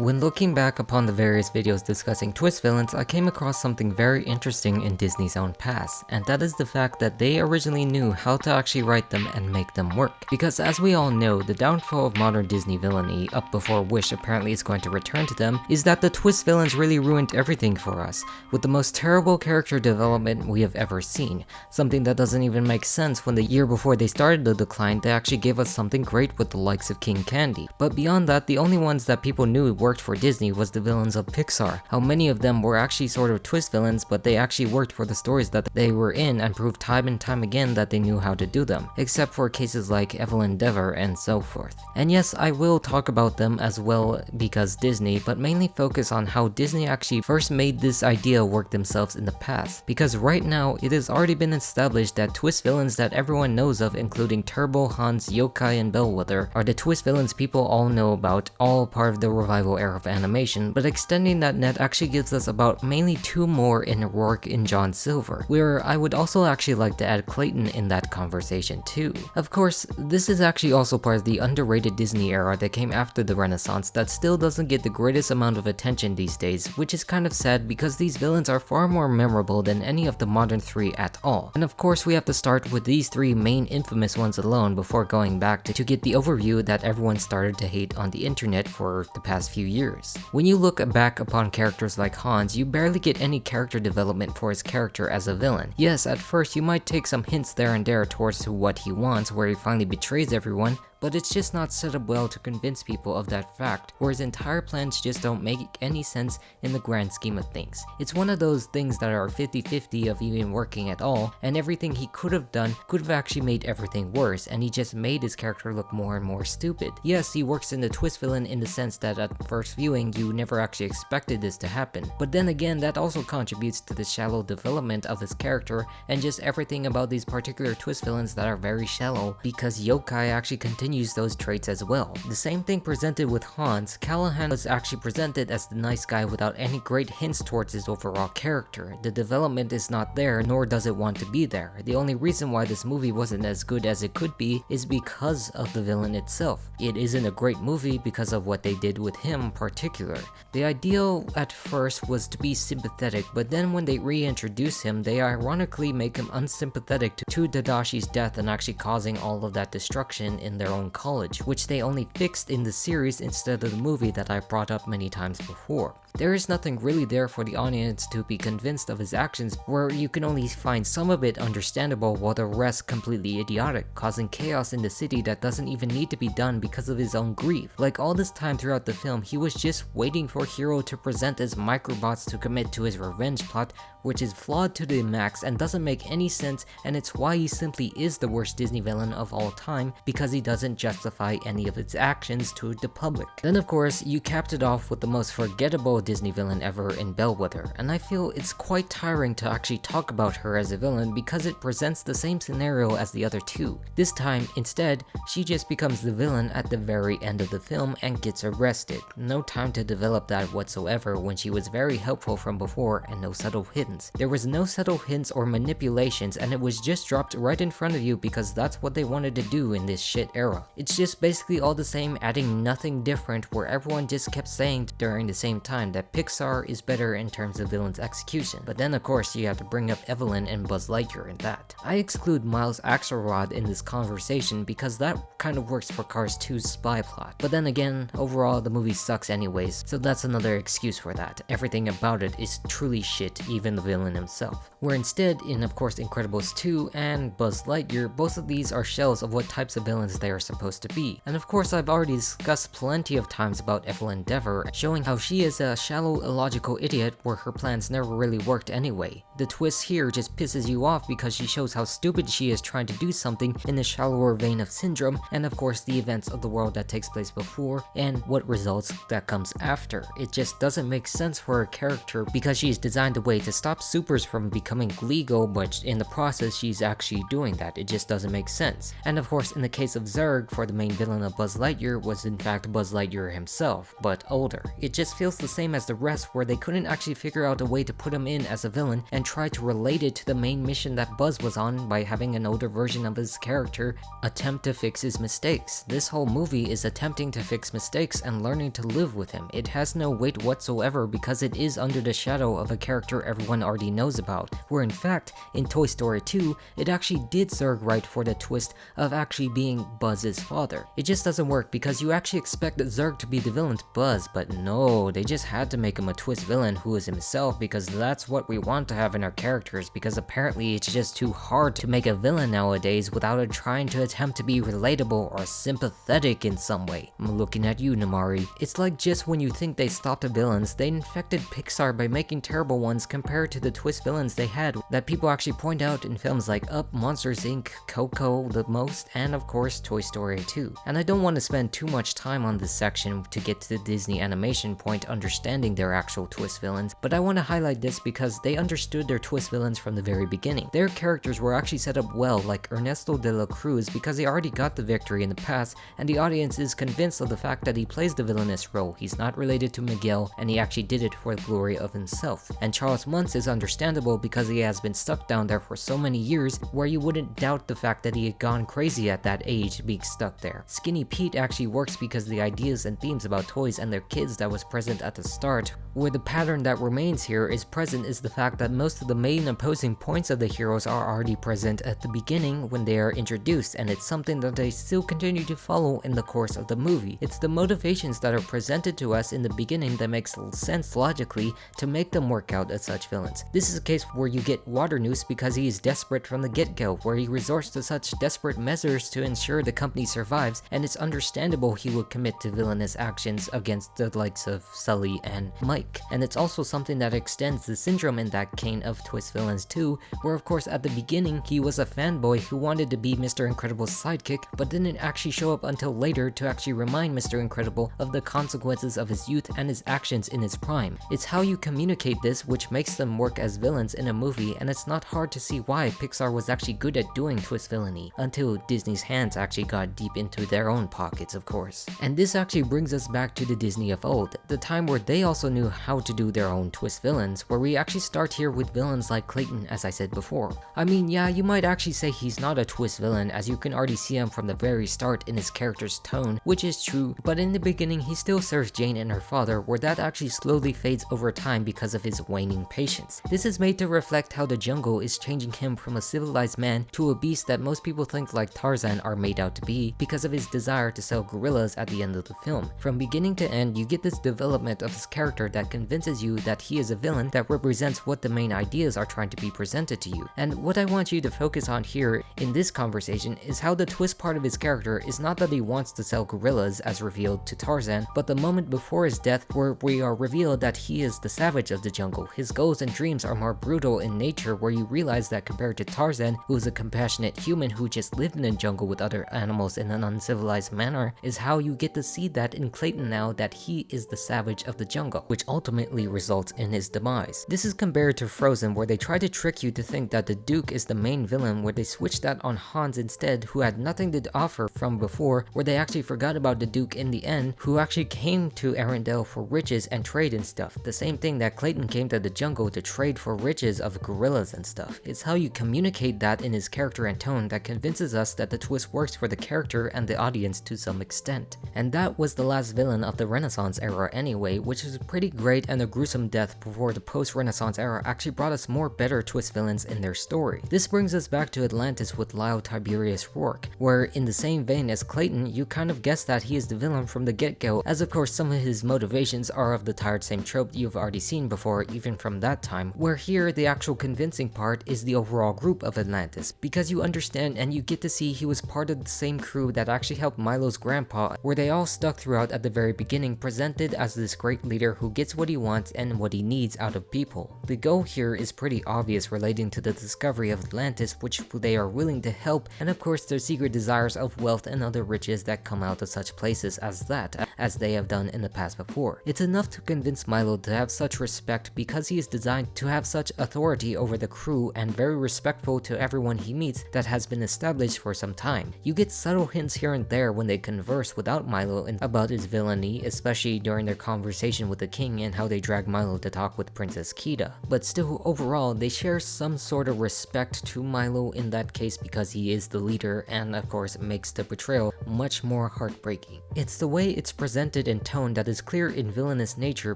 When looking back upon the various videos discussing twist villains, I came across something very interesting in Disney's own past, and that is the fact that they originally knew how to actually write them and make them work. Because as we all know, the downfall of modern Disney villainy, up before Wish apparently is going to return to them, is that the twist villains really ruined everything for us, with the most terrible character development we have ever seen. Something that doesn't even make sense when the year before they started the decline, they actually gave us something great with the likes of King Candy. But beyond that, the only ones that people knew worked for Disney was the villains of Pixar. How many of them were actually sort of twist villains, but they actually worked for the stories that they were in and proved time and time again that they knew how to do them, except for cases like Evelyn Dever and so forth. And yes, I will talk about them as well because Disney, but mainly focus on how Disney actually first made this idea work themselves in the past. Because right now, it has already been established that twist villains that everyone knows of, including Turbo, Hans, Yokai, and Bellwether, are the twist villains people all know about, all part of the revival era of animation, but extending that net actually gives us about mainly two more in Rourke and John Silver, where I would also actually like to add Clayton in that conversation too. Of course, this is actually also part of the underrated Disney era that came after the Renaissance that still doesn't get the greatest amount of attention these days, which is kind of sad because these villains are far more memorable than any of the modern three at all. And of course we have to start with these three main infamous ones alone before going back to get the overview that everyone started to hate on the internet for the past few years. When you look back upon characters like Hans, you barely get any character development for his character as a villain. Yes, at first you might take some hints there and there towards what he wants, where he finally betrays everyone, but it's just not set up well to convince people of that fact, where his entire plans just don't make any sense in the grand scheme of things. It's one of those things that are 50-50 of even working at all, and everything he could have done could have actually made everything worse, and he just made his character look more and more stupid. Yes, he works in the twist villain in the sense that at first viewing you never actually expected this to happen, but then again that also contributes to the shallow development of his character and just everything about these particular twist villains that are very shallow, because Yokai actually continues those traits as well. The same thing presented with Hans. Callahan was actually presented as the nice guy without any great hints towards his overall character. The development is not there, nor does it want to be there. The only reason why this movie wasn't as good as it could be is because of the villain itself. It isn't a great movie because of what they did with him in particular. The ideal at first was to be sympathetic, but then when they reintroduce him, they ironically make him unsympathetic to Tadashi's death and actually causing all of that destruction in their own college, which they only fixed in the series instead of the movie that I brought up many times before. There is nothing really there for the audience to be convinced of his actions, where you can only find some of it understandable while the rest completely idiotic, causing chaos in the city that doesn't even need to be done because of his own grief. Like all this time throughout the film, he was just waiting for Hiro to present as microbots to commit to his revenge plot, which is flawed to the max and doesn't make any sense, and it's why he simply is the worst Disney villain of all time, because he doesn't justify any of its actions to the public. Then of course, you capped it off with the most forgettable Disney villain ever in Bellwether, and I feel it's quite tiring to actually talk about her as a villain because it presents the same scenario as the other two. This time, instead, she just becomes the villain at the very end of the film and gets arrested. No time to develop that whatsoever when she was very helpful from before and no subtle hints. There was no subtle hints or manipulations, and it was just dropped right in front of you because that's what they wanted to do in this shit era. It's just basically all the same, adding nothing different, where everyone just kept saying during the same time that Pixar is better in terms of villain's execution. But then of course you have to bring up Evelyn and Buzz Lightyear in that. I exclude Miles Axelrod in this conversation because that kind of works for Cars 2's spy plot. But then again, overall the movie sucks anyways, so that's another excuse for that. Everything about it is truly shit, even the villain himself. Where instead, in of course Incredibles 2 and Buzz Lightyear, both of these are shells of what types of villains they are supposed to be. And of course I've already discussed plenty of times about Evelyn Dever, showing how she is a shallow, illogical idiot where her plans never really worked anyway. The twist here just pisses you off because she shows how stupid she is trying to do something in the shallower vein of Syndrome, and of course the events of the world that takes place before and what results that comes after. It just doesn't make sense for her character because she's designed a way to stop supers from becoming legal, but in the process she's actually doing that. It just doesn't make sense. And of course in the case of Zurg, Zurg for the main villain of Buzz Lightyear was in fact Buzz Lightyear himself, but older. It just feels the same as the rest, where they couldn't actually figure out a way to put him in as a villain and try to relate it to the main mission that Buzz was on by having an older version of his character attempt to fix his mistakes. This whole movie is attempting to fix mistakes and learning to live with him. It has no weight whatsoever because it is under the shadow of a character everyone already knows about, where in fact, in Toy Story 2, it actually did Zurg right for the twist of actually being Buzz's father. It just doesn't work because you actually expect Zurg to be the villain's Buzz, but no, they just had to make him a twist villain who is himself because that's what we want to have in our characters, because apparently it's just too hard to make a villain nowadays without it trying to attempt to be relatable or sympathetic in some way. I'm looking at you, Namari. It's like just when you think they stopped the villains, they infected Pixar by making terrible ones compared to the twist villains they had that people actually point out in films like Up, Monsters Inc., Coco the most, and of course Toy Story 2. And I don't want to spend too much time on this section to get to the Disney animation point understanding their actual twist villains, but I want to highlight this because they understood their twist villains from the very beginning. Their characters were actually set up well, like Ernesto de la Cruz, because he already got the victory in the past, and the audience is convinced of the fact that he plays the villainous role. He's not related to Miguel, and he actually did it for the glory of himself. And Charles Muntz is understandable because he has been stuck down there for so many years, where you wouldn't doubt the fact that he had gone crazy at that age being stuck there. Skinny Pete actually works because the ideas and themes about toys and their kids that was present at the start, where the pattern that remains here is present is the fact that most of the main opposing points of the heroes are already present at the beginning when they are introduced, and it's something that they still continue to follow in the course of the movie. It's the motivations that are presented to us in the beginning that makes sense logically to make them work out as such villains. This is a case where you get Waternoose because he is desperate from the get-go, where he resorts to such desperate measures to ensure the company survives, and it's understandable he would commit to villainous actions against the likes of Sully and Mike. And it's also something that extends the syndrome in that cane of twist villains too, where of course at the beginning he was a fanboy who wanted to be Mr. Incredible's sidekick, but didn't actually show up until later to actually remind Mr. Incredible of the consequences of his youth and his actions in his prime. It's how you communicate this which makes them work as villains in a movie, and it's not hard to see why Pixar was actually good at doing twist villainy, until Disney's hands actually got deep into their own pockets, of course. And this actually brings us back to the Disney of old, the time where they also knew how to do their own twist villains, where we actually start here with villains like Clayton, as I said before. I mean, yeah, you might actually say he's not a twist villain, as you can already see him from the very start in his character's tone, which is true, but in the beginning he still serves Jane and her father, where that actually slowly fades over time because of his waning patience. This is made to reflect how the jungle is changing him from a civilized man to a beast that most people think like Tarzan are made out to be, because of his desire to sell gorillas at the end of the film. From beginning to end, you get this development of his character that convinces you that he is a villain that represents what the main ideas are trying to be presented to you. And what I want you to focus on here in this conversation is how the twist part of his character is not that he wants to sell gorillas as revealed to Tarzan, but the moment before his death where we are revealed that he is the savage of the jungle. His goals and dreams are more brutal in nature, where you realize that compared to Tarzan, who is a compassionate human who just lived in the jungle with other animals in an uncivilized manner, is how you get to see that in Clayton now, that he is the savage of the jungle, which ultimately results in his demise. This is compared to Frozen, where they try to trick you to think that the Duke is the main villain, where they switch that on Hans instead, who had nothing to offer from before, where they actually forgot about the Duke in the end, who actually came to Arendelle for riches and trade and stuff. The same thing that Clayton came to the jungle to trade for riches of gorillas and stuff. It's how you communicate that in his character and tone that convinces us that the twist works for the character and the audience to some extent. And that was the last villain of the Renaissance era anyway, which is pretty great and a gruesome death before the post-Renaissance era actually brought us more better twist villains in their story. This brings us back to Atlantis with Lyle Tiberius Rourke, where in the same vein as Clayton, you kind of guess that he is the villain from the get-go, as of course some of his motivations are of the tired same trope you've already seen before even from that time, where here the actual convincing part is the overall group of Atlantis, because you understand and you get to see he was part of the same crew that actually helped Milo's grandpa, where they all stuck throughout at the very beginning, presented as this great leader who gets what he wants and what he needs out of people. The goal here is pretty obvious, relating to the discovery of Atlantis, which they are willing to help, and of course their secret desires of wealth and other riches that come out of such places as that, as they have done in the past before. It's enough to convince Milo to have such respect because he is designed to have such authority over the crew and very respectful to everyone he meets that has been established for some time. You get subtle hints here and there when they converse without Milo and about his villainy, especially during their conversation with the king and how they drag Milo to talk with Princess Kita. But still, overall, they share some sort of respect to Milo in that case because he is the leader, and of course makes the betrayal much more heartbreaking. It's the way it's presented in tone that is clear in villainous nature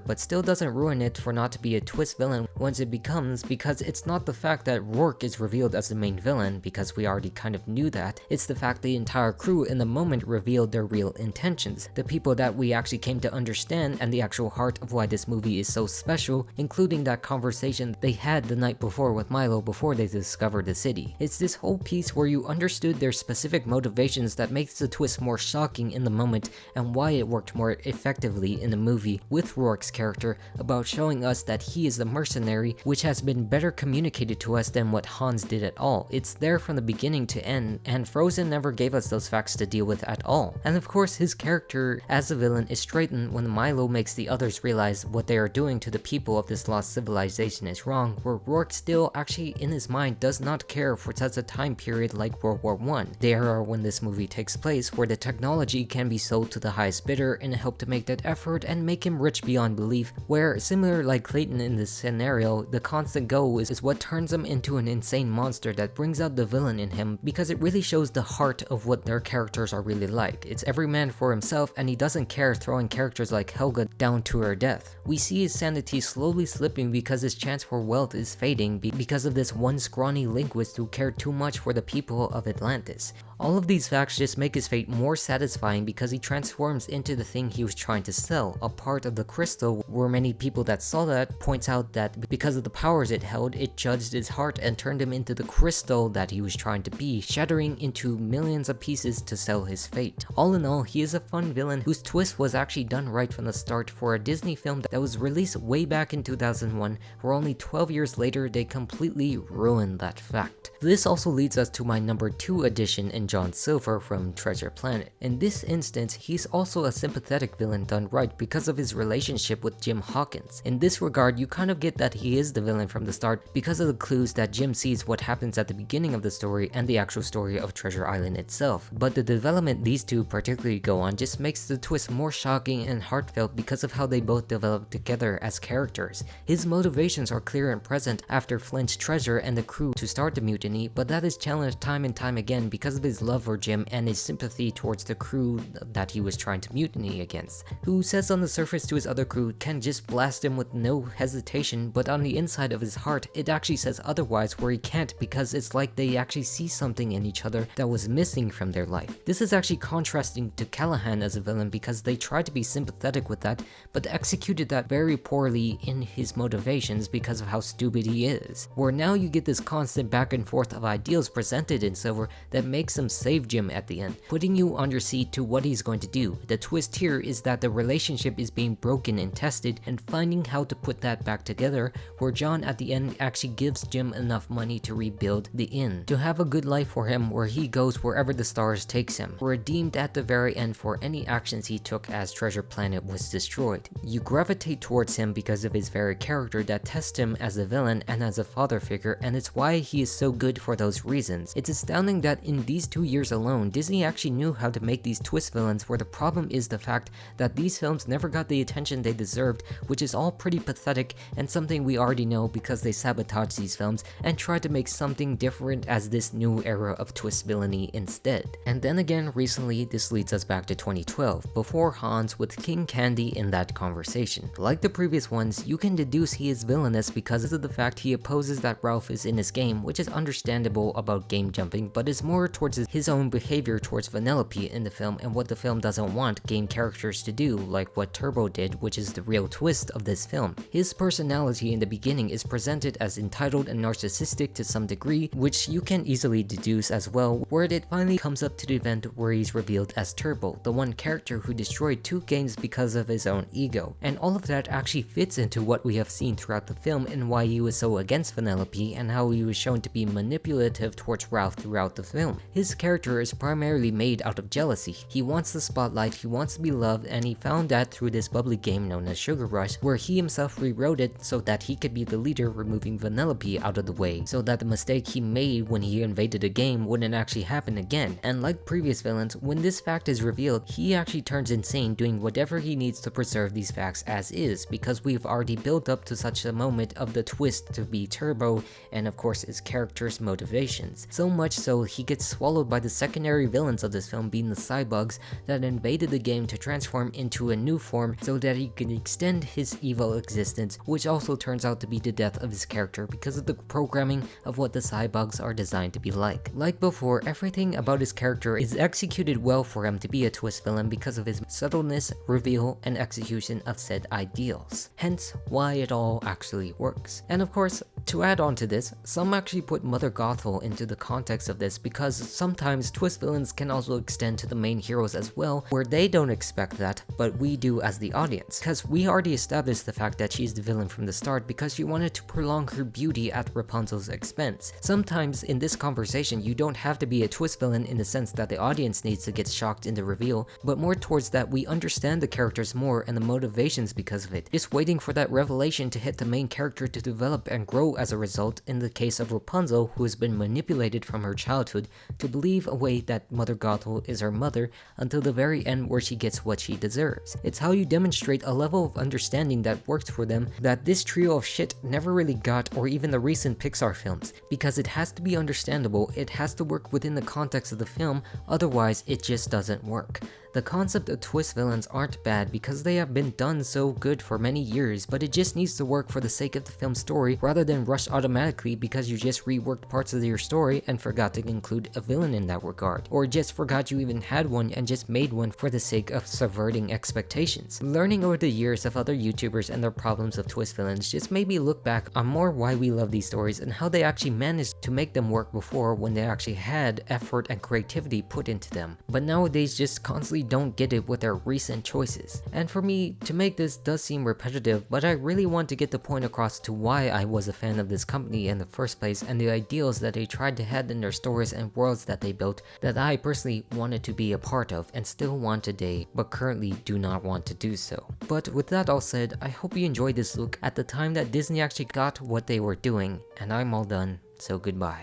but still doesn't ruin it for not to be a twist villain once it becomes, because it's not the fact that Rourke is revealed as the main villain, because we already kind of knew that. It's the fact the entire crew in the moment revealed their real intentions, the people that we actually came to understand, and the actual heart of why this movie is so special, including that conversation they had the night before with Milo before they discovered the city. It's this whole piece where you understood their specific motivations that makes the twist more shocking in the moment, and why it worked more effectively in the movie with Rourke's character about showing us that he is the mercenary, which has been better communicated to us than what Hans did at all. It's there from the beginning to end, and Frozen never gave us those facts to deal with at all. And of course, his character as a villain is straightened when Milo makes the others realize what they are doing to the people of this lost civilization is wrong, where Rourke still actually in his mind does not care for such a time period like World War I, the era when this movie takes place, where the technology can be sold to the highest bidder in a hope to make that effort and make him rich beyond belief, where, similar like Clayton in this scenario, the constant goal is what turns him into an insane monster that brings out the villain in him, because it really shows the heart of what their characters are really like. It's every man for himself, and he doesn't care throwing characters like Helga down to her death. We see his sanity slowly slipping because his chance for wealth is fading because of this one scrawny linguist who cared too much for the people of Atlantis. All of these facts just make his fate more satisfying because he transforms into the thing he was trying to sell, a part of the crystal where many people that saw that points out that because of the powers it held, it judged his heart and turned him into the crystal that he was trying to be, shattering into millions of pieces to sell his fate. All in all, he is a fun villain whose twist was actually done right from the start for a Disney film that was released way back in 2001, where only 12 years later they completely ruined that fact. This also leads us to my number 2 addition in John Silver from Treasure Planet. In this instance, he's also a sympathetic villain done right because of his relationship with Jim Hawkins. In this regard, you kind of get that he is the villain from the start because of the clues that Jim sees what happens at the beginning of the story and the actual story of Treasure Island itself. But the development these two particularly go on just makes the twist more shocking and heartfelt because of how they both develop together as characters. His motivations are clear and present after Flint's treasure and the crew to start the mutiny, but that is challenged time and time again because of his love for Jim and his sympathy towards the crew that he was trying to mutiny against, who says on the surface to his other crew can just blast him with no hesitation, but on the inside of his heart it actually says otherwise, where he can't because it's like they actually see something in each other that was missing from their life. This is actually contrasting to Callahan as a villain because they tried to be sympathetic with that, but executed that very poorly in his motivations because of how stupid he is, where now you get this constant back and forth of ideals presented in Silver that makes him save Jim at the end, putting you on your seat to what he's going to do. The twist here is that the relationship is being broken and tested, and finding how to put that back together, where John at the end actually gives Jim enough money to rebuild the inn, to have a good life for him where he goes wherever the stars takes him, redeemed at the very end for any actions he took as Treasure Planet was destroyed. You gravitate towards him because of his very character that tests him as a villain and as a father figure, and it's why he is so good for those reasons. It's astounding that in these 2 years alone, Disney actually knew how to make these twist villains, where the problem is the fact that these films never got the attention they deserved, which is all pretty pathetic and something we already know because they sabotaged these films and tried to make something different as this new era of twist villainy instead. And then again, recently, this leads us back to 2012, before Hans with King Candy in that conversation. Like the previous ones, you can deduce he is villainous because of the fact he opposes that Ralph is in his game, which is understandable about game jumping, but is more towards his own behavior towards Vanellope in the film and what the film doesn't want game characters to do, like what Turbo did, which is the real twist of this film. His personality in the beginning is presented as entitled and narcissistic to some degree, which you can easily deduce as well, where it finally comes up to the event where he's revealed as Turbo, the one character who destroyed 2 games because of his own ego. And all of that actually fits into what we have seen throughout the film and why he was so against Vanellope and how he was shown to be manipulative towards Ralph throughout the film. His character is primarily made out of jealousy. He wants the spotlight, he wants to be loved, and he found that through this bubbly game known as Sugar Rush, where he himself rewrote it so that he could be the leader, removing Vanellope out of the way, so that the mistake he made when he invaded the game wouldn't actually happen again. villain. And like previous villains, when this fact is revealed, he actually turns insane doing whatever he needs to preserve these facts as is, because we've already built up to such a moment of the twist to be Turbo and of course his character's motivations. So much so he gets swallowed by the secondary villains of this film being the cyborgs that invaded the game to transform into a new form so that he can extend his evil existence, which also turns out to be the death of his character because of the programming of what the cyborgs are designed to be like. Like before, everything about his character is executed well for him to be a twist villain because of his subtleness, reveal, and execution of said ideals. Hence, why it all actually works. And of course, to add on to this, some actually put Mother Gothel into the context of this because sometimes twist villains can also extend to the main heroes as well, where they don't expect that, but we do as the audience. Because we already established the fact that she's the villain from the start because she wanted to prolong her beauty at Rapunzel's expense. Sometimes in this conversation, you don't have to be a twist villain in the sense that the audience needs to get shocked in the reveal, but more towards that we understand the characters more and the motivations because of it. Just waiting for that revelation to hit the main character to develop and grow as a result, in the case of Rapunzel, who has been manipulated from her childhood to believe away that Mother Gothel is her mother until the very end where she gets what she deserves. It's how you demonstrate a level of understanding that worked for them that this trio of shit never really got, or even the recent Pixar films, because it has to be understandable, it has to work within the context of the film, otherwise it just doesn't work. The concept of twist villains aren't bad because they have been done so good for many years, but it just needs to work for the sake of the film's story rather than rush automatically because you just reworked parts of your story and forgot to include a villain in that regard, or just forgot you even had one and just made one for the sake of subverting expectations. Learning over the years of other YouTubers and their problems of twist villains just made me look back on more why we love these stories and how they actually managed to make them work before when they actually had effort and creativity put into them, but nowadays just constantly don't get it with their recent choices. And for me, to make this does seem repetitive, but I really want to get the point across to why I was a fan of this company in the first place and the ideals that they tried to head in their stories and worlds that they built that I personally wanted to be a part of and still want today, but currently do not want to do so. But with that all said, I hope you enjoyed this look at the time that Disney actually got what they were doing, and I'm all done, so goodbye.